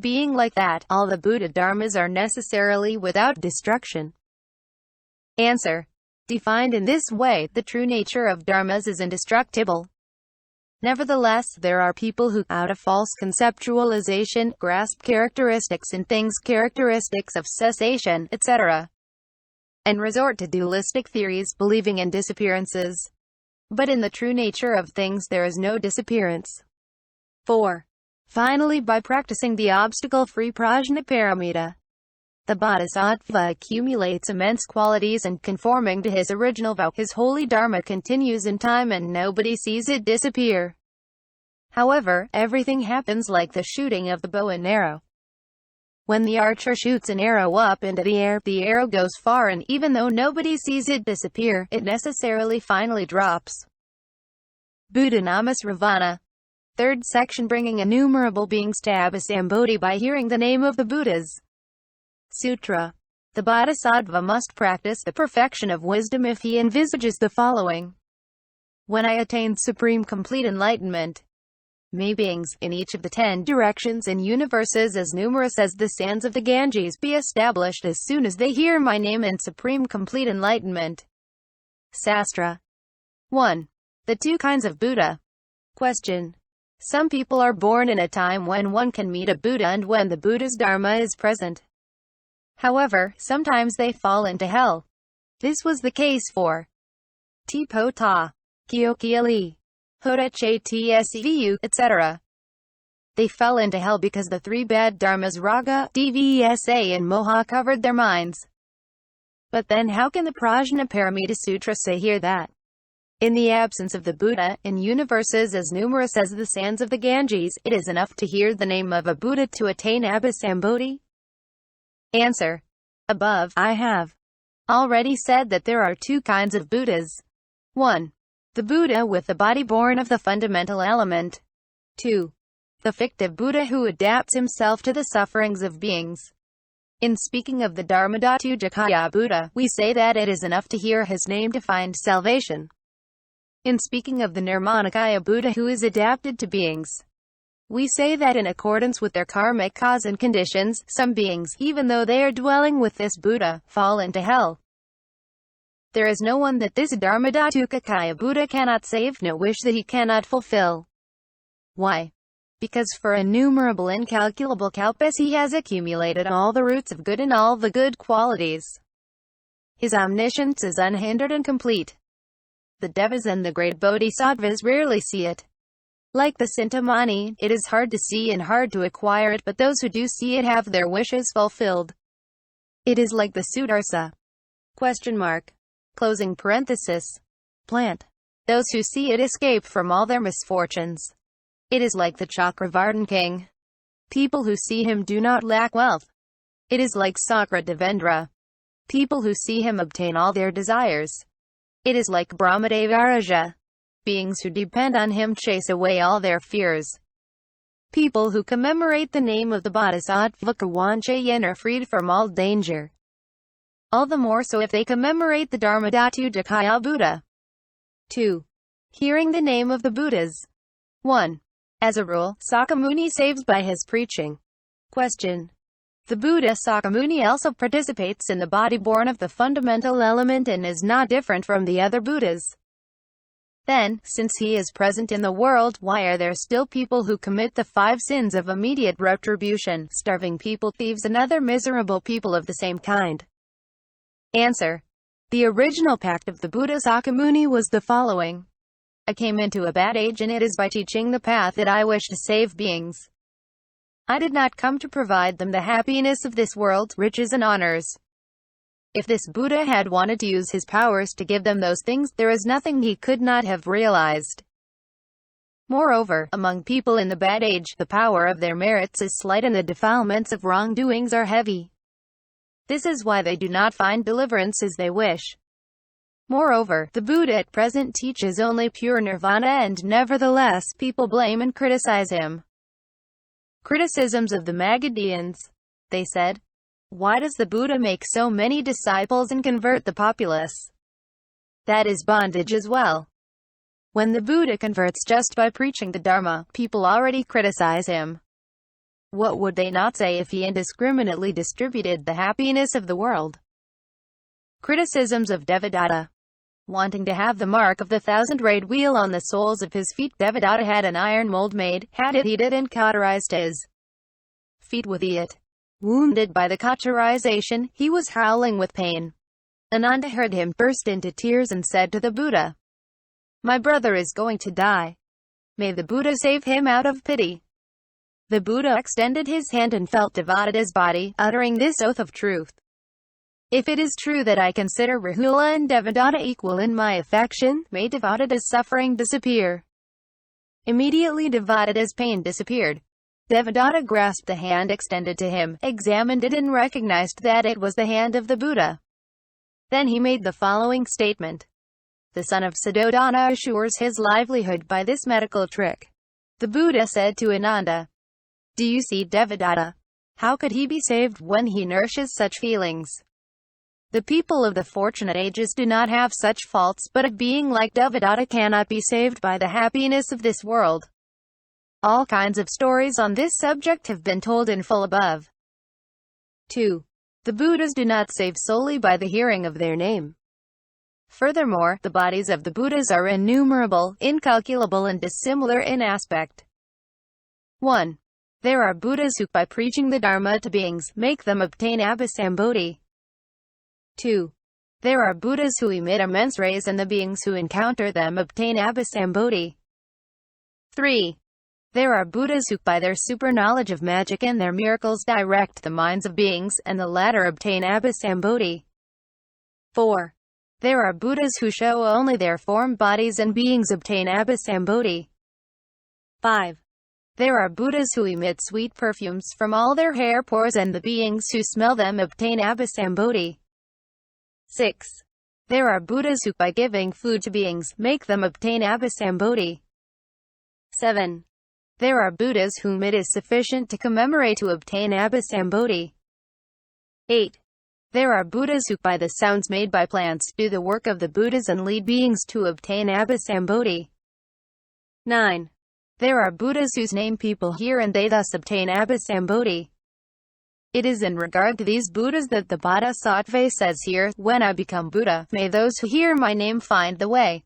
being like that, all the Buddha dharmas are necessarily without destruction. Answer. Defined in this way, the true nature of dharmas is indestructible. Nevertheless, there are people who, out of false conceptualization, grasp characteristics in things, characteristics of cessation, etc., and resort to dualistic theories, believing in disappearances. But in the true nature of things there is no disappearance. 4. Finally, by practicing the obstacle-free prajnaparamita, the bodhisattva accumulates immense qualities, and conforming to his original vow, his holy dharma continues in time and nobody sees it disappear. However, everything happens like the shooting of the bow and arrow. When the archer shoots an arrow up into the arrow goes far, and even though nobody sees it disappear, it necessarily finally drops. Buddha Namas Ravana. Third section, bringing innumerable beings to abhisambodhi by hearing the name of the Buddhas. Sutra. The bodhisattva must practice the perfection of wisdom if he envisages the following. When I attain supreme complete enlightenment, may beings, in each of the 10 directions and universes as numerous as the sands of the Ganges, be established as soon as they hear my name in supreme complete enlightenment. Sastra. 1. The two kinds of Buddha. Question. Some people are born in a time when one can meet a Buddha and when the Buddha's dharma is present. However, sometimes they fall into hell. This was the case for Tipota, Kiu-kia-li, Hoda che-tseu, etc. They fell into hell because the three bad dharmas raga, dvesa and moha covered their minds. But then how can the Prajnaparamita say here that, in the absence of the Buddha, in universes as numerous as the sands of the Ganges, it is enough to hear the name of a Buddha to attain abhisambodhi? Answer. Above, I have already said that there are two kinds of Buddhas. 1. The Buddha with the body born of the fundamental element. 2. The fictive Buddha who adapts himself to the sufferings of beings. In speaking of the Dharmadhatujakaya Buddha, we say that it is enough to hear his name to find salvation. In speaking of the Nirmanakaya Buddha who is adapted to beings, we say that in accordance with their karmic cause and conditions, some beings, even though they are dwelling with this Buddha, fall into hell. There is no one that this Dharmadhatujakaya Buddha cannot save, no wish that he cannot fulfill. Why? Because for innumerable incalculable kalpas he has accumulated all the roots of good and all the good qualities. His omniscience is unhindered and complete. The devas and the great bodhisattvas rarely see it. Like the Sintamani, it is hard to see and hard to acquire it, but those who do see it have their wishes fulfilled. It is like the Sudarsa. Closing parenthesis. Plant. Those who see it escape from all their misfortunes. It is like the Chakravartin king. People who see him do not lack wealth. It is like Sakra Devendra. People who see him obtain all their desires. It is like Brahmadevaraja. Beings who depend on him chase away all their fears. People who commemorate the name of the Bodhisattva Kawanchayan are freed from all danger. All the more so if they commemorate the Dharmadhatujakaya Buddha. 2. Hearing the name of the Buddhas. 1. As a rule, Sakyamuni saves by his preaching. Question. The Buddha Sakyamuni also participates in the body born of the fundamental element and is not different from the other Buddhas. Then, since he is present in the world, why are there still people who commit the 5 sins of immediate retribution, starving people, thieves and other miserable people of the same kind? Answer. The original pact of the Buddha Sakyamuni was the following. I came into a bad age and it is by teaching the path that I wish to save beings. I did not come to provide them the happiness of this world, riches and honors. If this Buddha had wanted to use his powers to give them those things, there is nothing he could not have realized. Moreover, among people in the bad age, the power of their merits is slight and the defilements of wrongdoings are heavy. This is why they do not find deliverance as they wish. Moreover, the Buddha at present teaches only pure nirvana and nevertheless, people blame and criticize him. Criticisms of the Magadhians. They said, why does the Buddha make so many disciples and convert the populace? That is bondage as well. When the Buddha converts just by preaching the Dharma, people already criticize him. What would they not say if he indiscriminately distributed the happiness of the world? Criticisms of Devadatta. Wanting to have the mark of the 1,000-rayed wheel on the soles of his feet, Devadatta had an iron mold made, had it heated and cauterized his feet with it. Wounded by the cauterization, he was howling with pain. Ananda heard him, burst into tears and said to the Buddha, "My brother is going to die. May the Buddha save him out of pity." The Buddha extended his hand and felt Devadatta's body, uttering this oath of truth. "If it is true that I consider Rahula and Devadatta equal in my affection, may Devadatta's suffering disappear." Immediately Devadatta's pain disappeared. Devadatta grasped the hand extended to him, examined it and recognized that it was the hand of the Buddha. Then he made the following statement. "The son of Suddhodana assures his livelihood by this medical trick." The Buddha said to Ananda, "Do you see Devadatta? How could he be saved when he nourishes such feelings? The people of the fortunate ages do not have such faults, but a being like Devadatta cannot be saved by the happiness of this world." All kinds of stories on this subject have been told in full above. 2. The Buddhas do not save solely by the hearing of their name. Furthermore, the bodies of the Buddhas are innumerable, incalculable and dissimilar in aspect. 1. There are Buddhas who, by preaching the dharma to beings, make them obtain abhisambodhi. 2. There are Buddhas who emit immense rays and the beings who encounter them obtain abhisambodhi. 3. There are Buddhas who, by their super knowledge of magic and their miracles, direct the minds of beings, and the latter obtain abhisambodhi. 4. There are Buddhas who show only their form bodies and beings obtain abhisambodhi. 5. There are Buddhas who emit sweet perfumes from all their hair pores and the beings who smell them obtain abhisambodhi. 6. There are Buddhas who, by giving food to beings, make them obtain abhisambodhi. 7. There are Buddhas whom it is sufficient to commemorate to obtain abhisambodhi. 8. There are Buddhas who, by the sounds made by plants, do the work of the Buddhas and lead beings to obtain abhisambodhi. 9. There are Buddhas whose name people hear and they thus obtain abhisambodhi. It is in regard to these Buddhas that the bodhisattva says here, "When I become Buddha, may those who hear my name find the way."